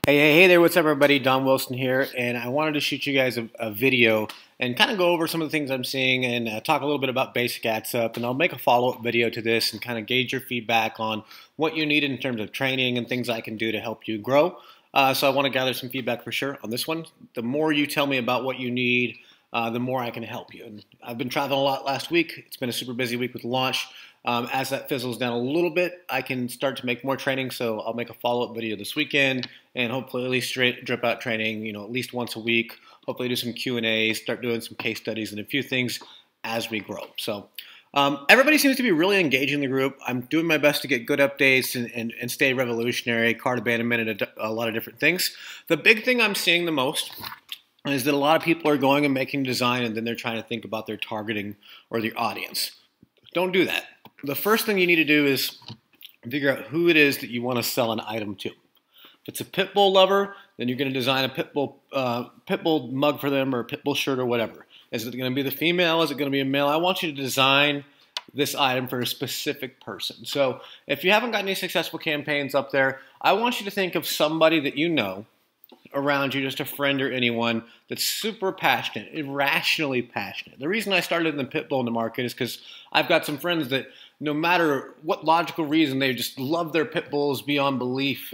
Hey there, what's up everybody? Don Wilson here, and I wanted to shoot you guys a video and kind of go over some of the things I'm seeing and talk a little bit about basic ad setup, and I'll make a follow-up video to this and kind of gauge your feedback on what you need in terms of training and things I can do to help you grow. So I want to gather some feedback for sure on this one. The more you tell me about what you need, the more I can help you. And I've been traveling a lot last week. It's been a super busy week with launch. As that fizzles down a little bit, I can start to make more training, so I'll make a follow-up video this weekend and hopefully at least drip out training, at least once a week, hopefully do some Q&As, start doing some case studies and a few things as we grow. So everybody seems to be really engaging the group. I'm doing my best to get good updates and stay revolutionary, cart abandonment, and a lot of different things. The big thing I'm seeing the most is that a lot of people are going and making design and then they're trying to think about their targeting or their audience. Don't do that. The first thing you need to do is figure out who it is that you want to sell an item to. If it's a pit bull lover, then you're going to design a pit bull mug for them or a pit bull shirt or whatever. Is it going to be the female? Is it going to be a male? I want you to design this item for a specific person. So if you haven't got any successful campaigns up there, I want you to think of somebody that you know around you, just a friend or anyone that's super passionate, irrationally passionate. The reason I started in the pit bull in the market is because I've got some friends that no matter what logical reason, they just love their pit bulls beyond belief,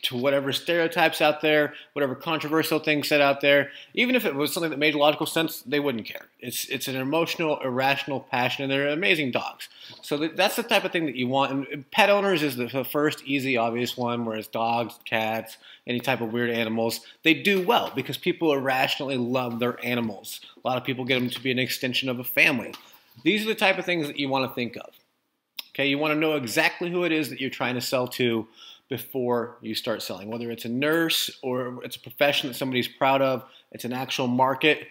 to whatever stereotypes out there, whatever controversial things said out there. Even if it was something that made logical sense, they wouldn't care. It's an emotional, irrational passion, and they're amazing dogs. So that's the type of thing that you want. And pet owners is the first easy, obvious one, whereas dogs, cats, any type of weird animals, they do well because people irrationally love their animals. A lot of people get them to be an extension of a family. These are the type of things that you want to think of. Okay, you want to know exactly who it is that you're trying to sell to before you start selling, whether it's a nurse or it's a profession that somebody's proud of, it's an actual market.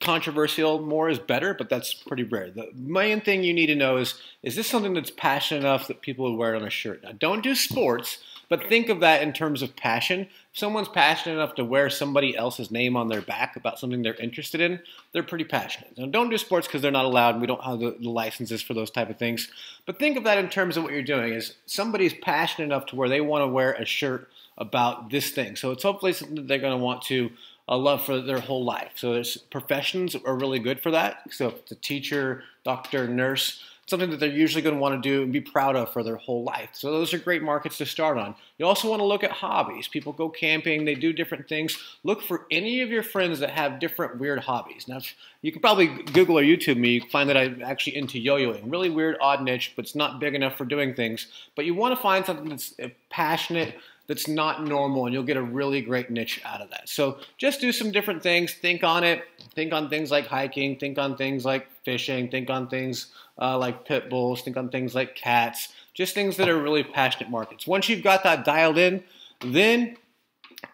Controversial, more is better, but that's pretty rare. The main thing you need to know is this something that's passionate enough that people would wear it on a shirt? Now, don't do sports, but think of that in terms of passion. If someone's passionate enough to wear somebody else's name on their back about something they're interested in, they're pretty passionate. Now, don't do sports because they're not allowed and we don't have the licenses for those type of things. But think of that in terms of what you're doing is somebody's passionate enough to where they want to wear a shirt about this thing. So it's hopefully something that they're going to want to love for their whole life. So there's professions are really good for that. So if it's a teacher, doctor, nurse, something that they're usually going to want to do and be proud of for their whole life. So those are great markets to start on. You also want to look at hobbies. People go camping, they do different things. Look for any of your friends that have different weird hobbies. Now, you can probably Google or YouTube me, you can find that I'm actually into yo-yoing. Really weird, odd niche, but it's not big enough for doing things. But you want to find something that's passionate, that's not normal, and you'll get a really great niche out of that. So just do some different things, think on it, think on things like hiking, think on things like fishing, think on things like pit bulls, think on things like cats, just things that are really passionate markets. Once you've got that dialed in, then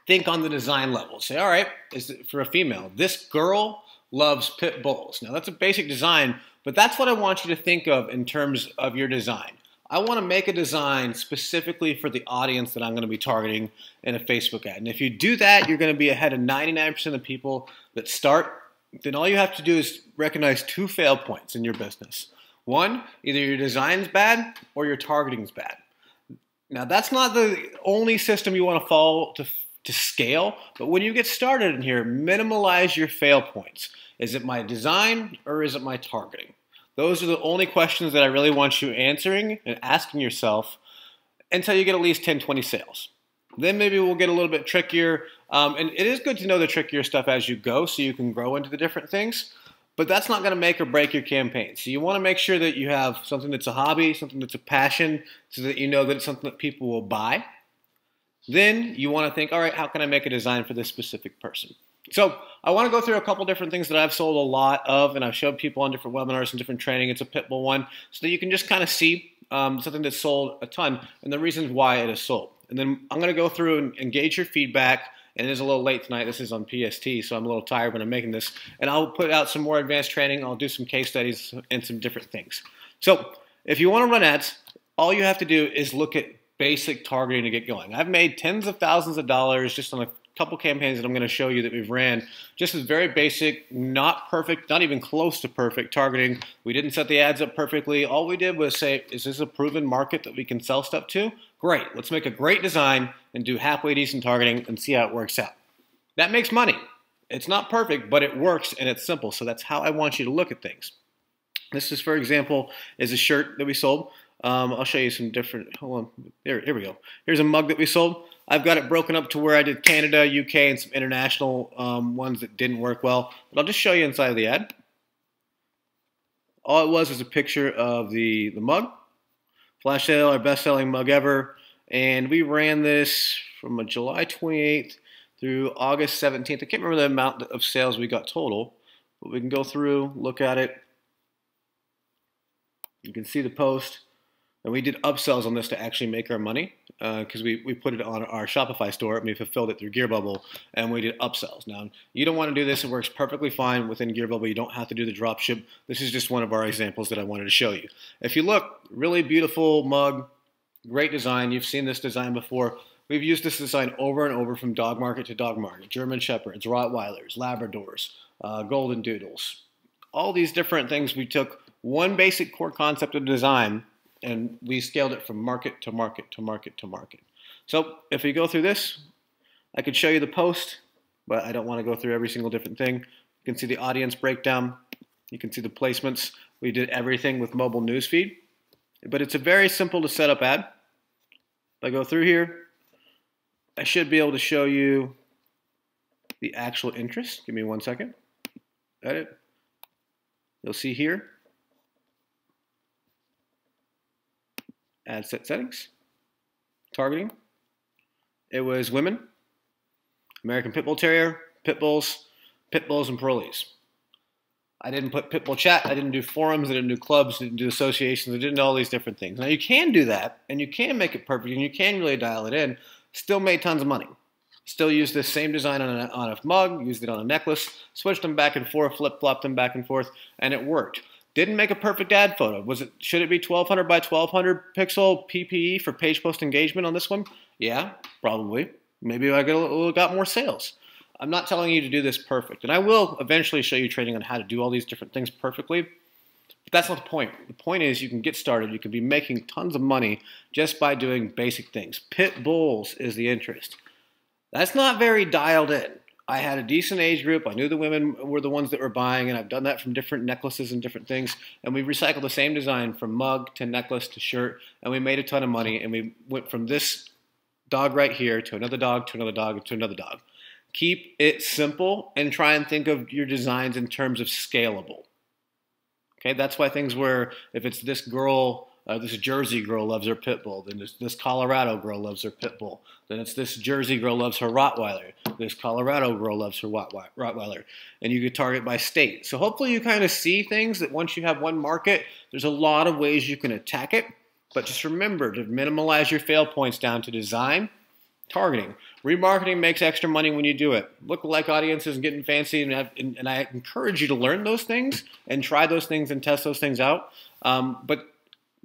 think on the design level. Say, all right, is it for a female? This girl loves pit bulls. Now that's a basic design, but that's what I want you to think of in terms of your design. I want to make a design specifically for the audience that I'm going to be targeting in a Facebook ad. And if you do that, you're going to be ahead of 99% of the people that start. Then all you have to do is recognize two fail points in your business. One, either your design's bad or your targeting's bad. Now, that's not the only system you want to follow to scale, but when you get started in here, minimize your fail points. Is it my design or is it my targeting? Those are the only questions that I really want you answering and asking yourself until you get at least 10, 20 sales. Then maybe we'll get a little bit trickier. And it is good to know the trickier stuff as you go so you can grow into the different things. But that's not going to make or break your campaign. So you want to make sure that you have something that's a hobby, something that's a passion, so that you know that it's something that people will buy. Then you want to think, all right, how can I make a design for this specific person? So I want to go through a couple different things that I've sold a lot of, and I've showed people on different webinars and different training. It's a pit bull one, so that you can just kind of see something that's sold a ton and the reasons why it is sold. And then I'm going to go through and engage your feedback. And it is a little late tonight. This is on PST, so I'm a little tired when I'm making this. And I'll put out some more advanced training. I'll do some case studies and some different things. So if you want to run ads, all you have to do is look at basic targeting to get going. I've made tens of thousands of dollars just on a couple campaigns that I'm going to show you that we've ran. Just as very basic, not perfect, not even close to perfect targeting. We didn't set the ads up perfectly. All we did was say, is this a proven market that we can sell stuff to? Great. Let's make a great design and do halfway decent targeting and see how it works out. That makes money. It's not perfect, but it works and it's simple. So that's how I want you to look at things. This is, for example, is a shirt that we sold. I'll show you some different, hold on, here we go. Here's a mug that we sold. I've got it broken up to where I did Canada, UK, and some international ones that didn't work well. But I'll just show you inside of the ad. All it was a picture of the mug. Flash sale, our best-selling mug ever. And we ran this from July 28th through August 17th. I can't remember the amount of sales we got total, but we can go through, look at it. You can see the post. And we did upsells on this to actually make our money because we put it on our Shopify store and we fulfilled it through Gearbubble, and we did upsells. Now, you don't want to do this. It works perfectly fine within Gearbubble. You don't have to do the drop ship. This is just one of our examples that I wanted to show you. If you look, really beautiful mug, great design. You've seen this design before. We've used this design over and over from dog market to dog market. German Shepherds, Rottweilers, Labradors, Golden Doodles. All these different things. We took one basic core concept of design and we scaled it from market to market to market to market. So if we go through this, I could show you the post, but I don't want to go through every single different thing. You can see the audience breakdown. You can see the placements. We did everything with mobile newsfeed, but it's a very simple to set up ad. If I go through here, I should be able to show you the actual interest. Give me 1 second. Edit. You'll see here, ad set settings, targeting. It was women, American Pit Bull Terrier, Pit Bulls, and Parolees. I didn't put Pit Bull chat, I didn't do forums, I didn't do clubs, I didn't do associations, I didn't do all these different things. Now you can do that, and you can make it perfect, and you can really dial it in, still made tons of money. Still used this same design on a mug, used it on a necklace, switched them back and forth, flip-flopped them back and forth, and it worked. Didn't make a perfect ad photo. Should it be 1200 by 1200 pixel PPE for page post engagement on this one? Yeah, probably. Maybe I got more sales. I'm not telling you to do this perfect. And I will eventually show you training on how to do all these different things perfectly. But that's not the point. The point is you can get started. You can be making tons of money just by doing basic things. Pit bulls is the interest. That's not very dialed in. I had a decent age group. I knew the women were the ones that were buying, and I've done that from different necklaces and different things. And we recycled the same design from mug to necklace to shirt, and we made a ton of money. And we went from this dog right here to another dog, to another dog, to another dog. Keep it simple and try and think of your designs in terms of scalable. Okay, that's why things where if it's this girl, this Jersey girl loves her pit bull, then this Colorado girl loves her pit bull, then it's this Jersey girl loves her Rottweiler, this Colorado girl loves her Rottweiler, and you could target by state. So hopefully you kind of see things that once you have one market, there's a lot of ways you can attack it, but just remember to minimize your fail points down to design, targeting. Remarketing makes extra money when you do it. Look-alike audiences and getting fancy, and I encourage you to learn those things and try those things and test those things out. But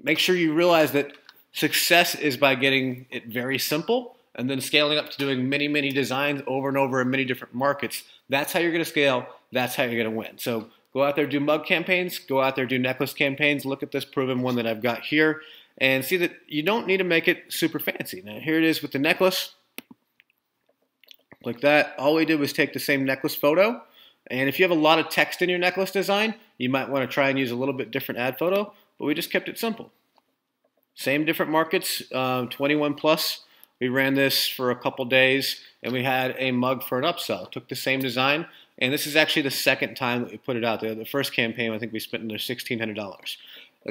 make sure you realize that success is by getting it very simple and then scaling up to doing many, many designs over and over in many different markets. That's how you're going to scale. That's how you're going to win. So go out there, do mug campaigns. Go out there, do necklace campaigns. Look at this proven one that I've got here and see that you don't need to make it super fancy. Now, here it is with the necklace. Like that. All we did was take the same necklace photo. And if you have a lot of text in your necklace design, you might want to try and use a little bit different ad photo, but we just kept it simple. Same different markets, 21 plus. We ran this for a couple days, and we had a mug for an upsell. Took the same design, and this is actually the second time that we put it out there. The first campaign, I think we spent under $1,600.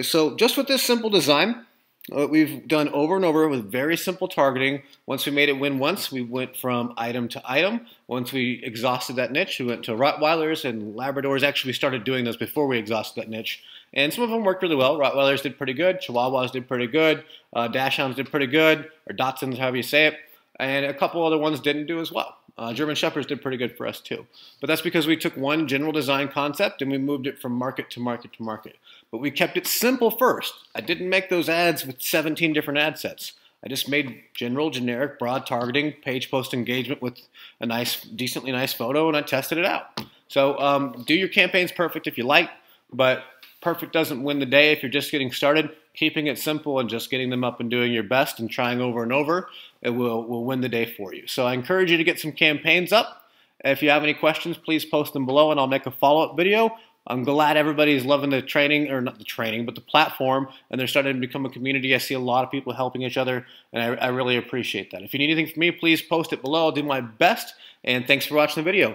So just with this simple design, we've done over and over with very simple targeting. Once we made it win once, we went from item to item. Once we exhausted that niche, we went to Rottweilers and Labradors. Actually, we started doing those before we exhausted that niche. And some of them worked really well. Rottweilers did pretty good. Chihuahuas did pretty good. Dachshunds did pretty good. Or Dachshunds, however you say it. And a couple other ones didn't do as well. German Shepherds did pretty good for us too. But that's because we took one general design concept and we moved it from market to market to market. But we kept it simple first. I didn't make those ads with 17 different ad sets. I just made general, generic, broad targeting, page post engagement with a nice, decently nice photo, and I tested it out. So do your campaigns perfect if you like, but perfect doesn't win the day if you're just getting started. Keeping it simple and just getting them up and doing your best and trying over and over, it will win the day for you. So I encourage you to get some campaigns up. If you have any questions, please post them below and I'll make a follow-up video. I'm glad everybody's loving the training, or not the training, but the platform, and they're starting to become a community. I see a lot of people helping each other, and I really appreciate that. If you need anything from me, please post it below. I'll do my best, and thanks for watching the video.